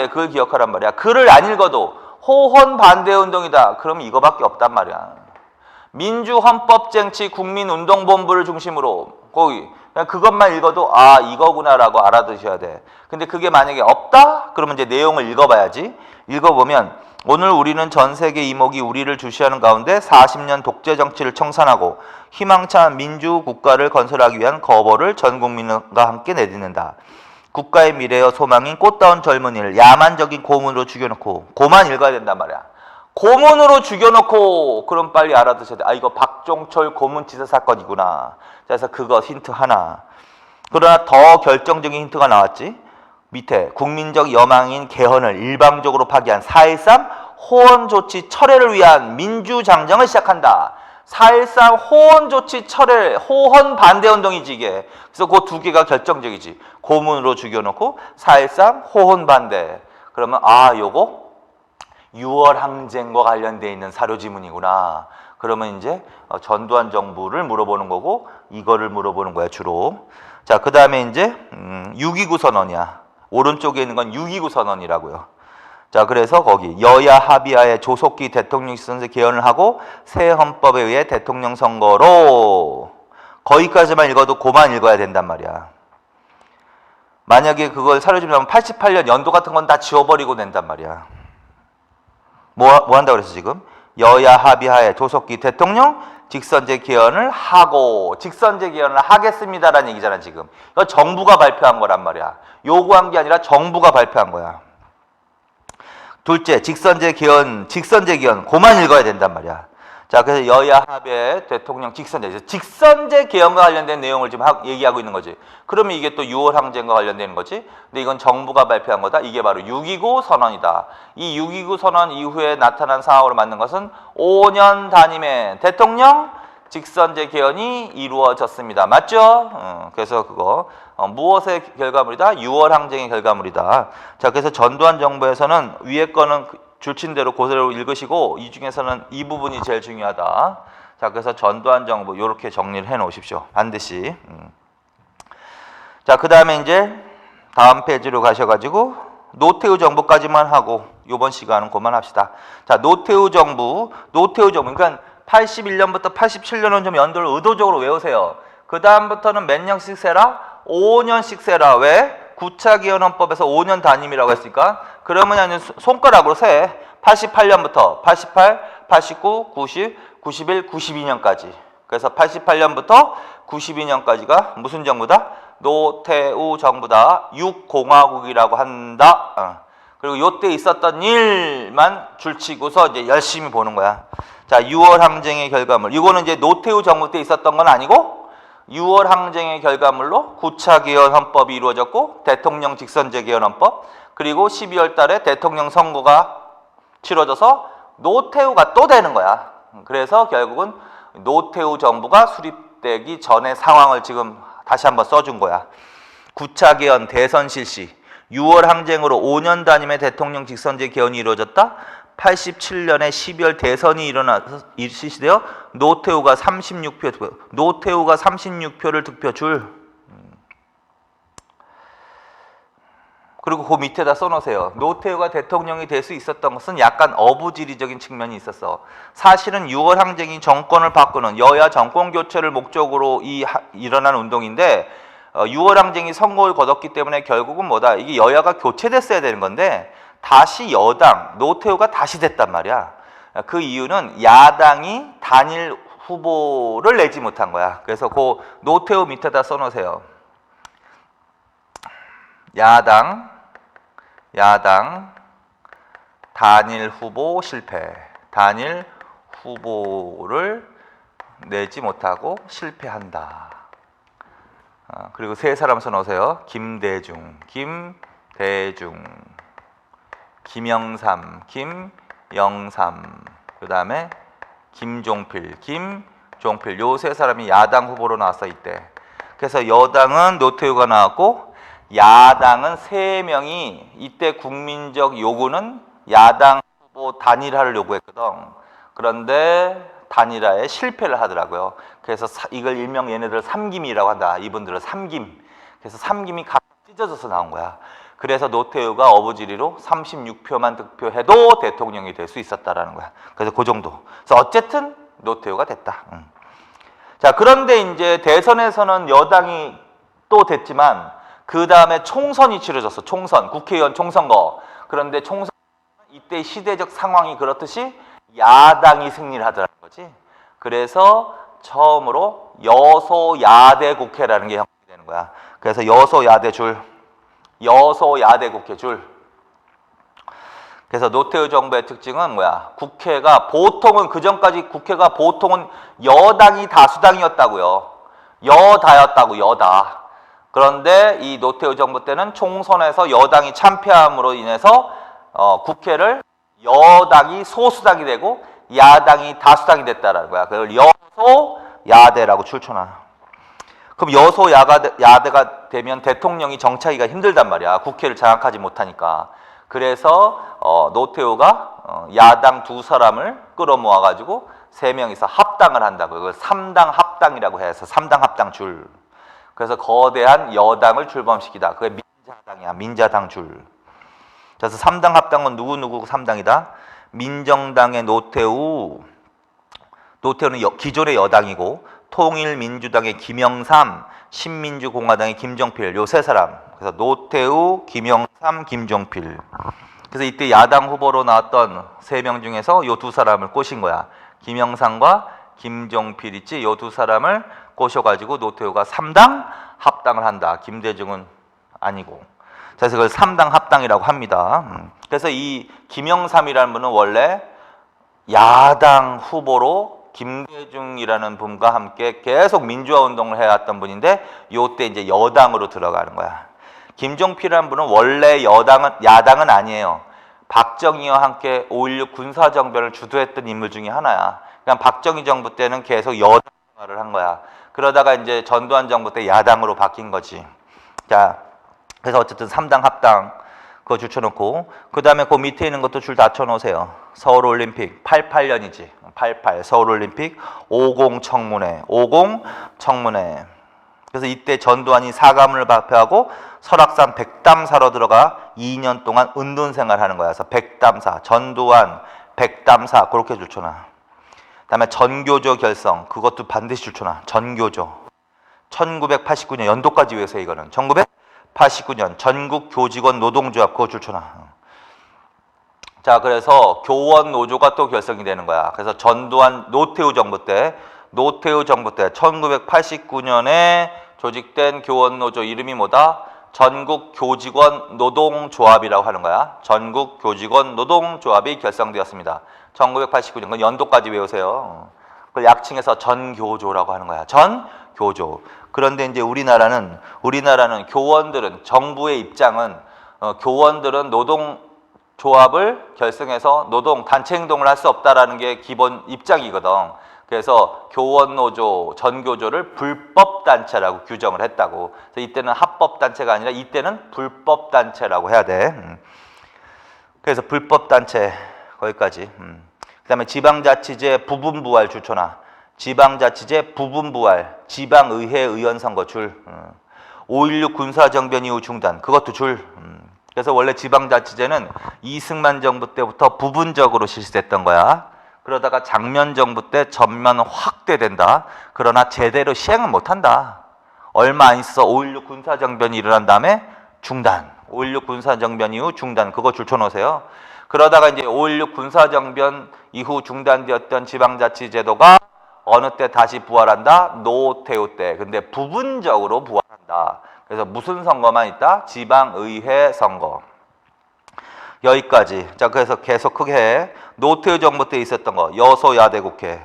그걸 기억하란 말이야. 글을 안 읽어도 호헌 반대 운동이다. 그러면 이거밖에 없단 말이야. 민주헌법쟁취 국민운동본부를 중심으로 거기 그냥 그것만 읽어도 아 이거구나라고 알아두셔야 돼. 근데 그게 만약에 없다? 그러면 이제 내용을 읽어봐야지. 읽어보면 오늘 우리는 전 세계 이목이 우리를 주시하는 가운데 40년 독재 정치를 청산하고 희망찬 민주 국가를 건설하기 위한 거벌을 전 국민과 함께 내딛는다. 국가의 미래여 소망인 꽃다운 젊은이를 야만적인 고문으로 죽여놓고 고만 읽어야 된단 말이야. 고문으로 죽여놓고 그럼 빨리 알아두셔야 돼. 아 이거 박종철 고문치사 사건이구나. 그래서 그거 힌트 하나. 그러나 더 결정적인 힌트가 나왔지. 밑에 국민적 여망인 개헌을 일방적으로 파기한 4.13 호언조치 철회를 위한 민주장정을 시작한다. 4.13 호언조치 철회, 호헌 반대운동이지 이게. 그래서 그 두 개가 결정적이지. 고문으로 죽여놓고 4.13 호헌 반대. 그러면 아 요거 6월 항쟁과 관련되어 있는 사료지문이구나. 그러면 이제 전두환 정부를 물어보는 거고 이거를 물어보는 거야 주로. 자, 그 다음에 이제 6.29 선언이야. 오른쪽에 있는 건 6.29 선언이라고요. 자, 그래서 거기 여야 합의하에 조속히 대통령 직선제 개헌을 하고 새 헌법에 의해 대통령 선거로 거기까지만 읽어도 그만 읽어야 된단 말이야. 만약에 그걸 사료지문 하면 88년 연도 같은 건 다 지워버리고 낸단 말이야. 뭐 한다고 그랬어 지금? 여야 합의하에 조속히 대통령 직선제 개헌을 하고 직선제 개헌을 하겠습니다라는 얘기잖아 지금. 이거 정부가 발표한 거란 말이야. 요구한 게 아니라 정부가 발표한 거야. 둘째, 직선제 개헌, 그만 읽어야 된단 말이야. 자, 그래서 여야 합의 대통령 직선제 개헌과 관련된 내용을 지금 얘기하고 있는 거지. 그러면 이게 또 6월 항쟁과 관련되는 거지. 근데 이건 정부가 발표한 거다. 이게 바로 6.29 선언이다. 이 6.29 선언 이후에 나타난 상황으로 맞는 것은 5년 단임의 대통령 직선제 개헌이 이루어졌습니다. 맞죠? 그래서 그거 무엇의 결과물이다? 6월 항쟁의 결과물이다. 자, 그래서 전두환 정부에서는 위에 거는 줄친대로 그대로 읽으시고 이 중에서는 이 부분이 제일 중요하다. 자, 그래서 전두환 정부 이렇게 정리를 해 놓으십시오. 반드시. 자, 그 다음에 이제 다음 페이지로 가셔가지고 노태우 정부까지만 하고 이번 시간은 그만합시다. 자, 노태우 정부 그러니까 81년부터 87년은 좀 연도를 의도적으로 외우세요. 그 다음부터는 몇 년씩 세라? 5년씩 세라. 왜? 9차 개헌헌법에서 5년 단임이라고 했으니까 그러면 손가락으로 세. 88년부터 88, 89, 90, 91, 92년까지. 그래서 88년부터 92년까지가 무슨 정부다? 노태우 정부다. 6공화국이라고 한다. 그리고 요때 있었던 일만 줄치고서 이제 열심히 보는 거야. 자, 6월 항쟁의 결과물. 이거는 이제 노태우 정부 때 있었던 건 아니고 6월 항쟁의 결과물로 9차 개헌 헌법이 이루어졌고 대통령 직선제 개헌 헌법, 그리고 12월 달에 대통령 선거가 치러져서 노태우가 또 되는 거야. 그래서 결국은 노태우 정부가 수립되기 전의 상황을 지금 다시 한번 써준 거야. 9차 개헌 대선 실시, 6월 항쟁으로 5년 단임의 대통령 직선제 개헌이 이루어졌다. 87년에 12월 대선이 실시되어 노태우가 36표를 득표 줄. 그리고 그 밑에다 써놓으세요. 노태우가 대통령이 될 수 있었던 것은 약간 어부지리적인 측면이 있었어. 사실은 6월 항쟁이 정권을 바꾸는 여야 정권 교체를 목적으로 일어난 운동인데 6월 항쟁이 성공을 거뒀기 때문에 결국은 뭐다? 이게 여야가 교체됐어야 되는 건데 다시 노태우가 다시 됐단 말이야. 그 이유는 야당이 단일 후보를 내지 못한 거야. 그래서 그 노태우 밑에다 써놓으세요. 야당 단일 후보 실패. 단일 후보를 내지 못하고 실패한다. 그리고 세 사람 써놓으세요. 김대중, 김영삼, 그 다음에 김종필, 요 세 사람이 야당 후보로 나왔어 이때. 그래서 여당은 노태우가 나왔고 야당은 3명이 이때 국민적 요구는 야당 후보 단일화를 요구했거든. 그런데 단일화에 실패를 하더라고요. 그래서 이걸 일명 얘네들 삼김이라고 한다. 이분들은 삼김. 그래서 삼김이 각각 찢어져서 나온 거야. 그래서 노태우가 어부지리로 36표만 득표해도 대통령이 될 수 있었다라는 거야. 그래서 그 정도. 그래서 어쨌든 노태우가 됐다. 자, 그런데 이제 대선에서는 여당이 또 됐지만 그 다음에 총선이 치러졌어. 국회의원 총선거. 그런데 총선 이때 시대적 상황이 그렇듯이 야당이 승리를 하더라는 거지. 그래서 처음으로 여소야대 국회라는 게 형성이 되는 거야. 그래서 여소야대 국회 줄. 그래서 노태우 정부의 특징은 뭐야? 국회가 보통은 그전까지 국회가 보통은 여당이 다수당이었다고요. 여다. 그런데 이 노태우 정부 때는 총선에서 여당이 참패함으로 인해서 국회를 여당이 소수당이 되고 야당이 다수당이 됐다라는 거야. 그걸 여소야대라고 출처나. 그럼 여소야대가 되면 대통령이 정치하기가 힘들단 말이야. 국회를 장악하지 못하니까. 그래서 노태우가 야당 2사람을 끌어모아가지고 3명이서 합당을 한다고. 그걸 3당 합당이라고 해서 3당 합당 줄. 그래서 거대한 여당을 출범시키다. 그게 민자당이야. 민자당 줄. 그래서 3당 합당은 누구 3당이다? 민정당의 노태우는 기존의 여당이고 통일민주당의 김영삼, 신민주공화당의 김종필 요 세 사람. 그래서 노태우, 김영삼, 김종필. 그래서 이때 야당 후보로 나왔던 3명 중에서 요 두 사람을 꼬신 거야. 김영삼과 김종필 있지? 요 두 사람을 꼬셔가지고 노태우가 3당 합당을 한다. 김대중은 아니고. 그래서 그걸 3당 합당이라고 합니다. 그래서 이 김영삼이라는 분은 원래 야당 후보로 김대중이라는 분과 함께 계속 민주화 운동을 해왔던 분인데 요때 이제 여당으로 들어가는 거야. 김종필이라는 분은 원래 야당은 아니에요. 박정희와 함께 5.16 군사정변을 주도했던 인물 중에 하나야. 그러니까 박정희 정부 때는 계속 여당 생활을 한 거야. 그러다가 이제 전두환 정부 때 야당으로 바뀐 거지. 자, 그래서 어쨌든 3당 합당 그거 줄쳐놓고 그 다음에 그 밑에 있는 것도 줄 다 쳐놓으세요. 서울올림픽 88년이지. 88 서울올림픽 50 청문회 50 청문회. 그래서 이때 전두환이 사과문을 발표하고 설악산 백담사로 들어가 2년 동안 은둔생활 하는 거야. 그래서 백담사, 전두환, 백담사 그렇게 줄쳐놔. 그다음에 전교조 결성 그것도 반드시 줄쳐놔. 전교조 1989년 연도까지 외우세요. 이거는 1989년 전국 교직원 노동조합 그거 줄쳐놔. 자, 그래서 교원 노조가 또 결성이 되는 거야. 그래서 전두환 노태우 정부 때 1989년에 조직된 교원 노조 이름이 뭐다? 전국 교직원 노동조합이라고 하는 거야. 전국 교직원 노동조합이 결성되었습니다. 1989년 그건 연도까지 외우세요. 그걸 약칭해서 전교조라고 하는 거야. 전교조. 그런데 이제 우리나라는 교원들은 정부의 입장은 교원들은 노동조합을 결성해서 노동 단체 행동을 할 수 없다라는 게 기본 입장이거든. 그래서 교원노조, 전교조를 불법단체라고 규정을 했다고. 그래서 이때는 합법단체가 아니라 이때는 불법단체라고 해야 돼. 그래서 불법단체 거기까지. 그 다음에 지방자치제 부분부활 줄쳐놔. 지방자치제 부분부활, 지방의회 의원선거 줄. 5.16 군사정변 이후 중단 그것도 줄. 그래서 원래 지방자치제는 이승만 정부 때부터 부분적으로 실시됐던 거야. 그러다가 장면 정부 때 전면 확대된다. 그러나 제대로 시행은 못한다. 얼마 안 있어 5.16 군사정변이 일어난 다음에 중단. 5.16 군사정변 이후 중단. 그거 줄쳐놓으세요. 그러다가 이제 5.16 군사정변 이후 중단되었던 지방자치제도가 어느 때 다시 부활한다? 노태우 때. 근데 부분적으로 부활한다. 그래서 무슨 선거만 있다? 지방의회 선거. 여기까지. 자, 그래서 계속 크게 해. 노태우 정부 때 있었던 거. 여소야대 국회,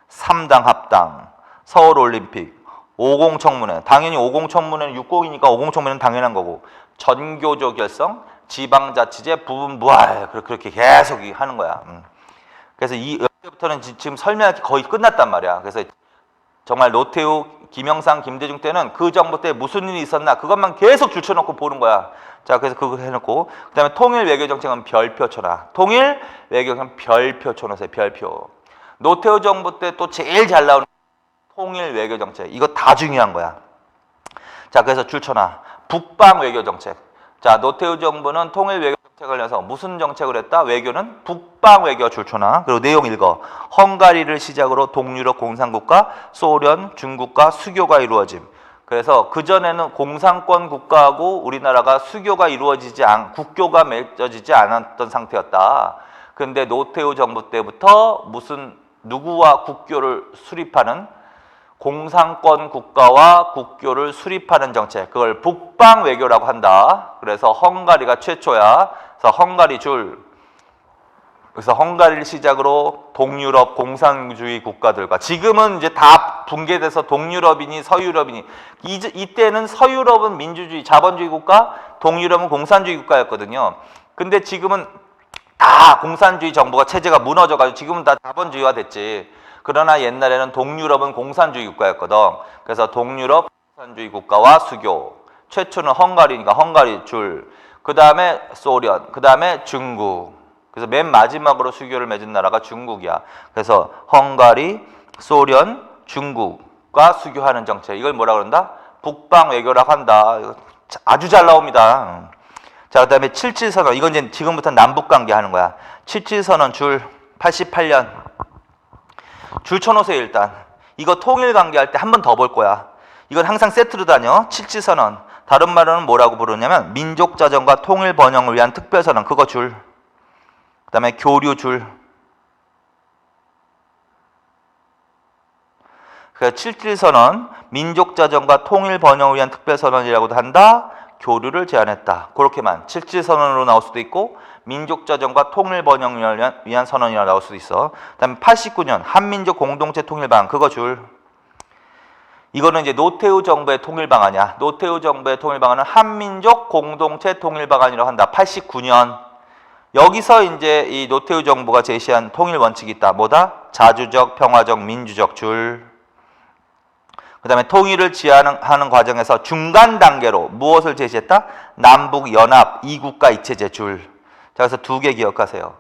3당 합당, 서울올림픽, 50 청문회. 당연히 50 청문회는 60이니까 50 청문회는 당연한 거고. 전교조 결성, 지방자치제 부분 부활. 그렇게 계속 하는 거야. 그래서 이때부터는 지금 설명이 거의 끝났단 말이야. 그래서 정말 노태우, 김영삼, 김대중 때는 그 정부 때 무슨 일이 있었나 그것만 계속 줄쳐놓고 보는 거야. 자, 그래서 그거 해놓고 그 다음에 통일 외교정책은 별표 쳐놔. 통일 외교정책 별표 쳐놓으세요. 별표. 노태우 정부 때 또 제일 잘 나오는 통일 외교정책. 이거 다 중요한 거야. 자, 그래서 줄 쳐놔. 북방 외교정책. 자, 노태우 정부는 통일 외교정책을 내서 무슨 정책을 했다? 외교는 북방 외교 줄 쳐놔. 그리고 내용 읽어. 헝가리를 시작으로 동유럽 공산국가, 소련, 중국과 수교가 이루어짐. 그래서 그전에는 공산권 국가하고 우리나라가 수교가 국교가 맺어지지 않았던 상태였다. 그런데 노태우 정부 때부터 누구와 국교를 수립하는 공산권 국가와 국교를 수립하는 정책, 그걸 북방 외교라고 한다. 그래서 헝가리가 최초야. 그래서 헝가리 줄. 그래서 헝가리를 시작으로 동유럽 공산주의 국가들과 지금은 이제 다 붕괴돼서 동유럽이니 서유럽이니 이때는 서유럽은 민주주의 자본주의 국가, 동유럽은 공산주의 국가였거든요. 근데 지금은 다 공산주의 정부가 체제가 무너져가지고 지금은 다 자본주의화 됐지. 그러나 옛날에는 동유럽은 공산주의 국가였거든. 그래서 동유럽 공산주의 국가와 수교. 최초는 헝가리니까 헝가리 줄. 그 다음에 소련. 그 다음에 중국. 그래서 맨 마지막으로 수교를 맺은 나라가 중국이야. 그래서 헝가리, 소련, 중국과 수교하는 정책. 이걸 뭐라 그런다? 북방 외교라고 한다. 아주 잘 나옵니다. 자, 그 다음에 77선언. 이건 이제 지금부터 남북관계 하는 거야. 77선언 줄 88년. 줄 쳐놓으세요, 일단. 이거 통일관계 할 때 한 번 더 볼 거야. 이건 항상 세트로 다녀. 77선언. 다른 말로는 뭐라고 부르냐면 민족자정과 통일번영을 위한 특별선언. 그거 줄. 그다음에 교류줄. 그러니까 77선언, 민족자정과 통일번영을 위한 특별선언이라고도 한다. 교류를 제안했다. 그렇게만 77선언으로 나올 수도 있고 민족자정과 통일번영을 위한 선언이라고 나올 수도 있어. 그다음에 89년 한민족 공동체 통일방안, 그거 줄. 이거는 이제 노태우 정부의 통일방안이야. 노태우 정부의 통일방안은 한민족 공동체 통일방안이라고 한다. 89년. 여기서 이제 이 노태우 정부가 제시한 통일 원칙이 있다. 뭐다? 자주적, 평화적, 민주적 줄. 그 다음에 통일을 지향하는 과정에서 중간 단계로 무엇을 제시했다? 남북연합, 이국가 이체제 줄. 자, 그래서 두 개 기억하세요.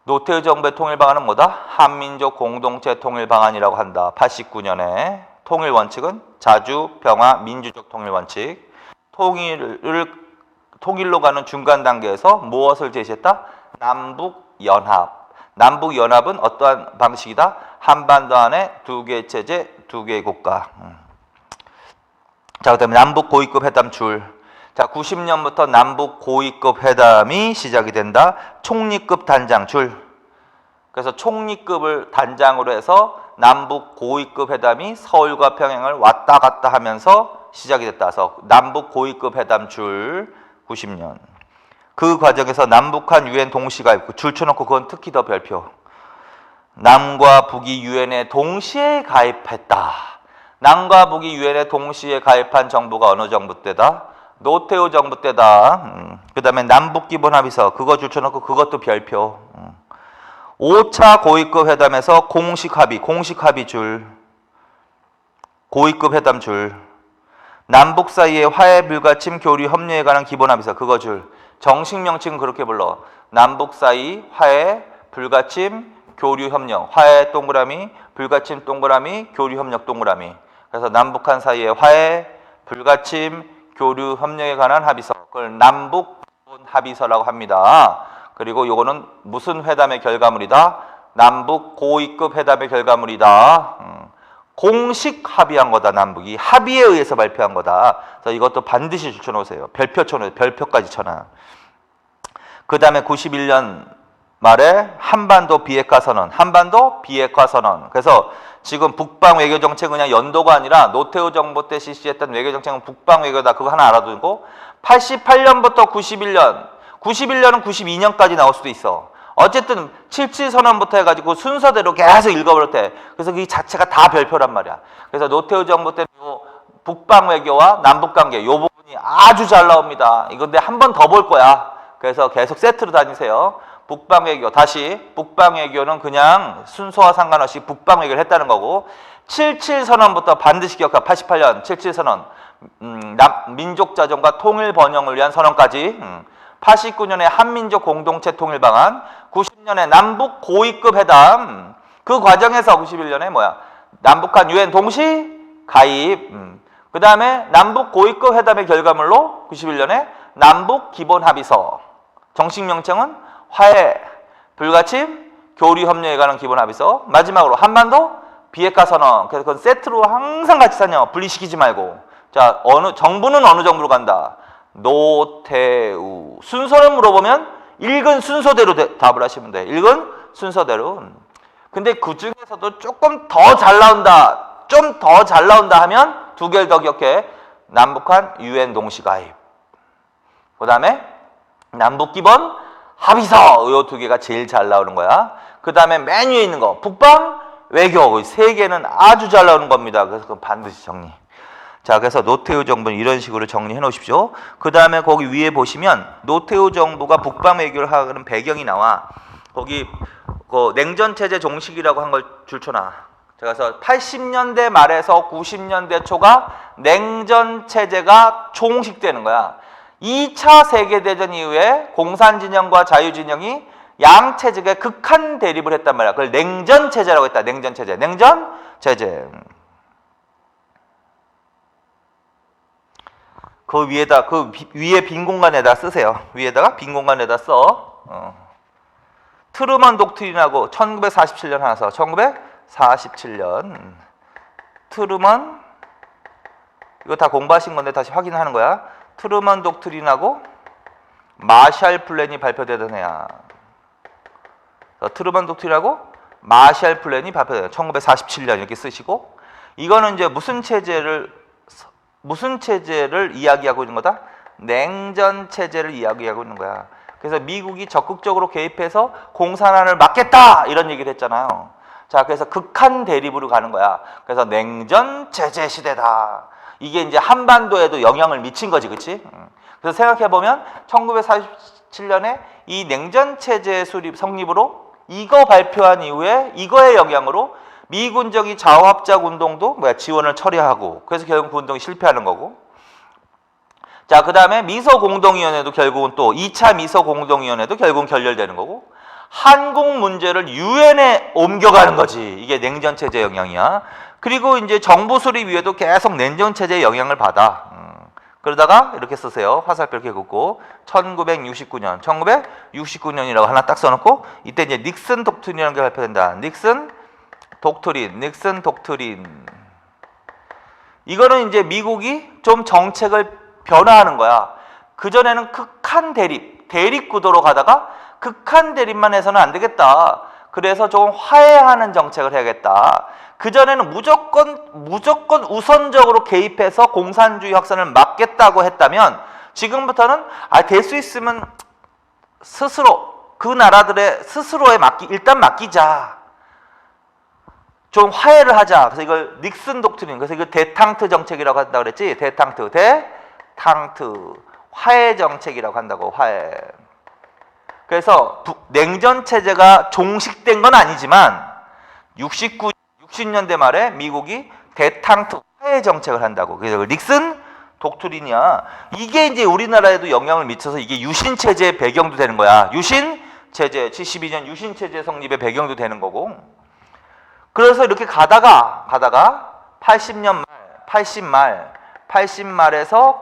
노태우 정부의 통일방안은 뭐다? 한민족 공동체 통일방안이라고 한다. 89년에. 통일 원칙은 자주, 평화, 민주적 통일 원칙. 통일로 가는 중간 단계에서 무엇을 제시했다? 남북연합. 남북연합은 어떠한 방식이다? 한반도 안에 두 개의 체제, 두 개의 국가. 자, 그다음에 남북 고위급 회담 줄. 자, 90년부터 남북 고위급 회담이 시작이 된다. 총리급 단장 줄. 그래서 총리급을 단장으로 해서 남북 고위급 회담이 서울과 평양을 왔다 갔다 하면서 시작이 됐다. 그래서 남북 고위급 회담 줄 90년. 그 과정에서 남북한 유엔 동시가입 줄 쳐놓고 그건 특히 더 별표. 남과 북이 유엔에 동시에 가입했다. 남과 북이 유엔에 동시에 가입한 정부가 어느 정부 때다? 노태우 정부 때다. 그 다음에 남북기본합의서 그거 줄 쳐놓고 그것도 별표. 5차 고위급 회담에서 공식 합의 줄. 고위급 회담 줄. 남북 사이의 화해 불가침 교류 협력에 관한 기본합의서 그거 줄. 정식 명칭은 그렇게 불러. 남북 사이 화해 불가침 교류 협력. 화해 동그라미, 불가침 동그라미, 교류 협력 동그라미. 그래서 남북한 사이의 화해 불가침 교류 협력에 관한 합의서. 그걸 남북 합의서라고 합니다. 그리고 요거는 무슨 회담의 결과물이다? 남북 고위급 회담의 결과물이다. 공식 합의한 거다. 남북이 합의에 의해서 발표한 거다. 그래서 이것도 반드시 줄쳐놓으세요. 별표 쳐놓으세요. 별표까지 쳐놔. 그 다음에 91년 말에 한반도 비핵화 선언. 한반도 비핵화 선언. 그래서 지금 북방 외교 정책은 그냥 연도가 아니라 노태우 정부 때 실시했던 외교 정책은 북방 외교다. 그거 하나 알아두고 88년부터 91년은 92년까지 나올 수도 있어. 어쨌든 77 선언부터 해가지고 순서대로 계속 읽어볼 때 그래서 이 자체가 다 별표란 말이야. 그래서 노태우 정부 때 북방 외교와 남북 관계 요 부분이 아주 잘 나옵니다. 이거 근데 한 번 더 볼 거야. 그래서 계속 세트로 다니세요. 북방 외교 다시 북방 외교는 그냥 순서와 상관없이 북방 외교를 했다는 거고 77 선언부터 반드시 기억하. 88년 77 선언 민족 자정과 통일 번영을 위한 선언까지 89년에 한민족 공동체 통일 방안 90년에 남북 고위급 회담 그 과정에서 91년에 뭐야 남북한 유엔 동시 가입 그 다음에 남북 고위급 회담의 결과물로 91년에 남북 기본 합의서 정식 명칭은 화해 불가침 교류 협력에 관한 기본 합의서 마지막으로 한반도 비핵화 선언. 그래서 그건 세트로 항상 같이 다녀. 분리시키지 말고. 자, 정부는 어느 정부로 간다? 노태우. 순서를 물어보면 읽은 순서대로 답을 하시면 돼. 읽은 순서대로. 근데 그 중에서도 조금 더 잘 나온다. 좀 더 잘 나온다 하면 두 개를 더 기억해. 남북한 유엔 동시 가입. 그 다음에 남북 기본 합의서. 이 두 개가 제일 잘 나오는 거야. 그 다음에 맨 위에 있는 거. 북방 외교. 세 개는 아주 잘 나오는 겁니다. 그래서 그건 반드시 정리. 자, 그래서 노태우 정부는 이런 식으로 정리해 놓으십시오. 그 다음에 거기 위에 보시면 노태우 정부가 북방 외교를 하는 배경이 나와. 거기 그 냉전체제 종식이라고 한 걸 줄쳐놔. 그래서 80년대 말에서 90년대 초가 냉전체제가 종식되는 거야. 2차 세계대전 이후에 공산진영과 자유진영이 양체제가 극한 대립을 했단 말이야. 그걸 냉전체제라고 했다. 냉전체제. 냉전체제. 그 위에 빈 공간에다 쓰세요. 위에다가 빈 공간에다 써. 트루먼 독트린하고 1947년 하나 써. 1947년. 트루먼 이거 다 공부하신 건데 다시 확인하는 거야. 트루먼 독트린하고 마샬 플랜이 발표되던 해야. 트루먼 독트린하고 마샬 플랜이 발표돼요. 1947년 이렇게 쓰시고, 이거는 이제 무슨 체제를 이야기하고 있는 거다? 냉전 체제를 이야기하고 있는 거야. 그래서 미국이 적극적으로 개입해서 공산화를 막겠다 이런 얘기를 했잖아요. 자, 그래서 극한 대립으로 가는 거야. 그래서 냉전 체제 시대다. 이게 이제 한반도에도 영향을 미친 거지, 그렇지? 그래서 생각해 보면 1947년에 이 냉전 체제 성립으로 이거 발표한 이후에 이거의 영향으로 미군적인 자원합작 운동도 지원을 처리하고, 그래서 결국 그 운동이 실패하는 거고. 자, 그 다음에 미소공동위원회도 결국은 또 2차 미소공동위원회도 결국은 결렬되는 거고, 한국 문제를 유엔에 옮겨가는 거지. 이게 냉전체제 영향이야. 그리고 이제 정부 수립 위에도 계속 냉전체제의 영향을 받아. 그러다가 이렇게 쓰세요. 화살표 이렇게 긋고 1969년이라고 하나 딱 써놓고, 이때 이제 닉슨 독트린이라는 게 발표된다. 닉슨 독트린. 이거는 이제 미국이 좀 정책을 변화하는 거야. 그전에는 극한 대립 구도로 가다가 극한 대립만 해서는 안 되겠다. 그래서 조금 화해하는 정책을 해야겠다. 그전에는 무조건 우선적으로 개입해서 공산주의 확산을 막겠다고 했다면, 지금부터는 될 수 있으면 스스로 그 나라들의 스스로에 일단 맡기자. 좀 화해를 하자. 그래서 이걸 닉슨 독트린, 그래서 이걸 대탕트 정책이라고 한다 그랬지. 대탕트 화해 정책이라고 한다고. 화해. 그래서 냉전 체제가 종식된 건 아니지만 60년대 말에 미국이 대탕트 화해 정책을 한다고. 그래서 닉슨 독트린이야. 이게 이제 우리나라에도 영향을 미쳐서 이게 유신 체제의 배경도 되는 거야. 유신 체제, 72년 유신 체제 성립의 배경도 되는 거고. 그래서 이렇게 가다가 80말에서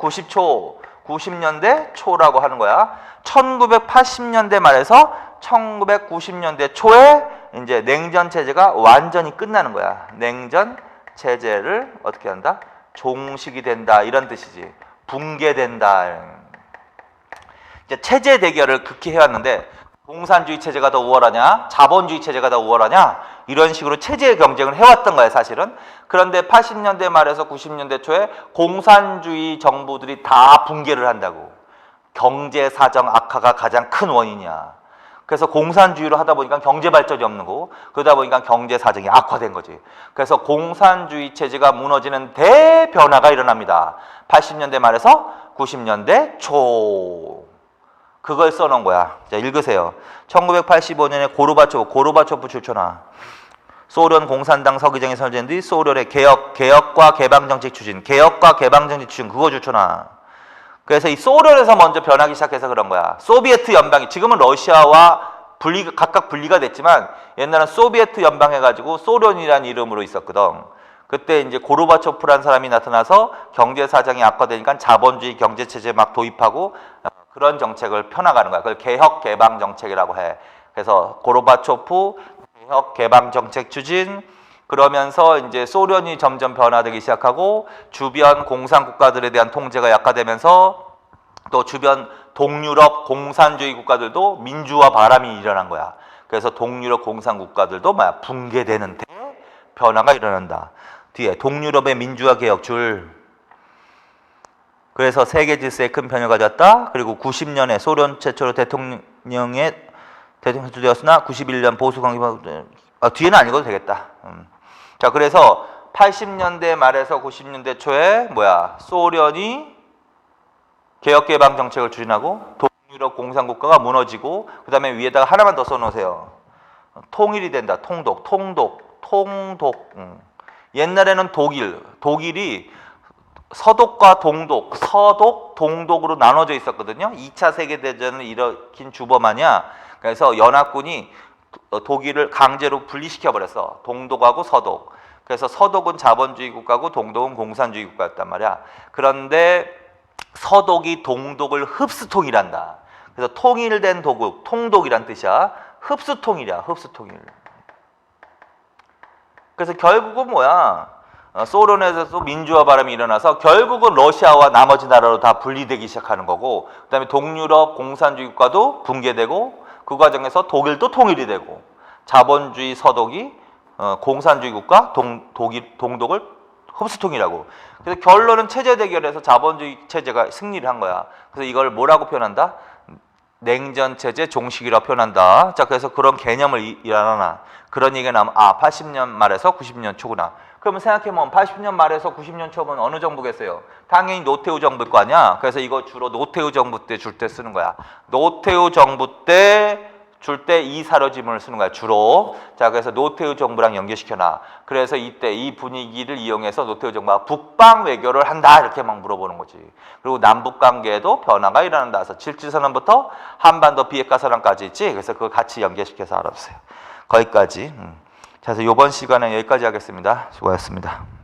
90년대 초라고 하는 거야. 1980년대 말에서 1990년대 초에 이제 냉전 체제가 완전히 끝나는 거야. 냉전 체제를 어떻게 한다? 종식이 된다, 이런 뜻이지. 붕괴된다. 이제 체제 대결을 극히 해왔는데, 공산주의 체제가 더 우월하냐, 자본주의 체제가 더 우월하냐, 이런 식으로 체제 경쟁을 해왔던 거예요, 사실은. 그런데 80년대 말에서 90년대 초에 공산주의 정부들이 다 붕괴를 한다고. 경제 사정 악화가 가장 큰 원인이야. 그래서 공산주의로 하다 보니까 경제 발전이 없는 거고, 그러다 보니까 경제 사정이 악화된 거지. 그래서 공산주의 체제가 무너지는 대변화가 일어납니다. 80년대 말에서 90년대 초. 그걸 써놓은 거야. 자, 읽으세요. 1985년에 고르바초프 출처나 소련 공산당 서기장이 설정된 뒤 소련의 개혁과 개방정책 추진, 그거 출처나. 그래서 이 소련에서 먼저 변하기 시작해서 그런 거야. 소비에트 연방이, 지금은 러시아와 각각 분리가 됐지만 옛날엔 소비에트 연방 해가지고 소련이라는 이름으로 있었거든. 그때 이제 고르바초프라는 사람이 나타나서 경제 사정이 악화되니까 자본주의 경제체제 막 도입하고 그런 정책을 펴나가는 거야. 그걸 개혁 개방 정책이라고 해. 그래서 고르바초프 개혁 개방 정책 추진, 그러면서 이제 소련이 점점 변화되기 시작하고 주변 공산 국가들에 대한 통제가 약화되면서 또 주변 동유럽 공산주의 국가들도 민주화 바람이 일어난 거야. 그래서 동유럽 공산 국가들도 붕괴되는 변화가 일어난다. 뒤에 동유럽의 민주화 개혁 줄. 그래서 세계 질서에 큰 변화가 가졌다. 그리고 90년에 소련 최초로 대통령이 되었으나 91년 보수 관계 뒤에는 안 읽어도 되겠다. 자, 그래서 80년대 말에서 90년대 초에 소련이 개혁개방 정책을 추진하고 동유럽 공산국가가 무너지고, 그 다음에 위에다가 하나만 더 써놓으세요. 통일이 된다. 통독. 옛날에는 독일이 서독과 동독으로 나눠져 있었거든요. 2차 세계대전을 일으킨 주범 아니야. 그래서 연합군이 독일을 강제로 분리시켜버렸어. 동독하고 서독. 그래서 서독은 자본주의 국가고 동독은 공산주의 국가였단 말이야. 그런데 서독이 동독을 흡수통일한다. 그래서 통일된 도국, 통독이란 뜻이야. 흡수통일이야, 흡수통일. 그래서 결국은 소련에서도 민주화 바람이 일어나서 결국은 러시아와 나머지 나라로 다 분리되기 시작하는 거고, 그 다음에 동유럽 공산주의 국가도 붕괴되고, 그 과정에서 독일도 통일이 되고, 자본주의 서독이 공산주의 국가 동독을 흡수통이라고. 그래서 결론은 체제 대결에서 자본주의 체제가 승리를 한 거야. 그래서 이걸 뭐라고 표현한다? 냉전 체제 종식이라고 표현한다. 자, 그래서 그런 개념을 일하나 그런 얘기가 나오면 80년 말에서 90년 초구나. 그러면 생각해보면 80년 말에서 90년 초면 어느 정부겠어요? 당연히 노태우 정부일 거 아니야. 그래서 이거 주로 노태우 정부 때 줄 때 쓰는 거야. 노태우 정부 때 줄 때 이 사료지문을 쓰는 거야, 주로. 자, 그래서 노태우 정부랑 연계시켜놔. 그래서 이때 이 분위기를 이용해서 노태우 정부가 북방 외교를 한다 이렇게 막 물어보는 거지. 그리고 남북 관계에도 변화가 일어난다. 그래서 질주선언부터 한반도 비핵화 선언까지 있지. 그래서 그거 같이 연계시켜서 알아보세요. 거기까지. 자, 그래서 이번 시간은 여기까지 하겠습니다. 수고하셨습니다.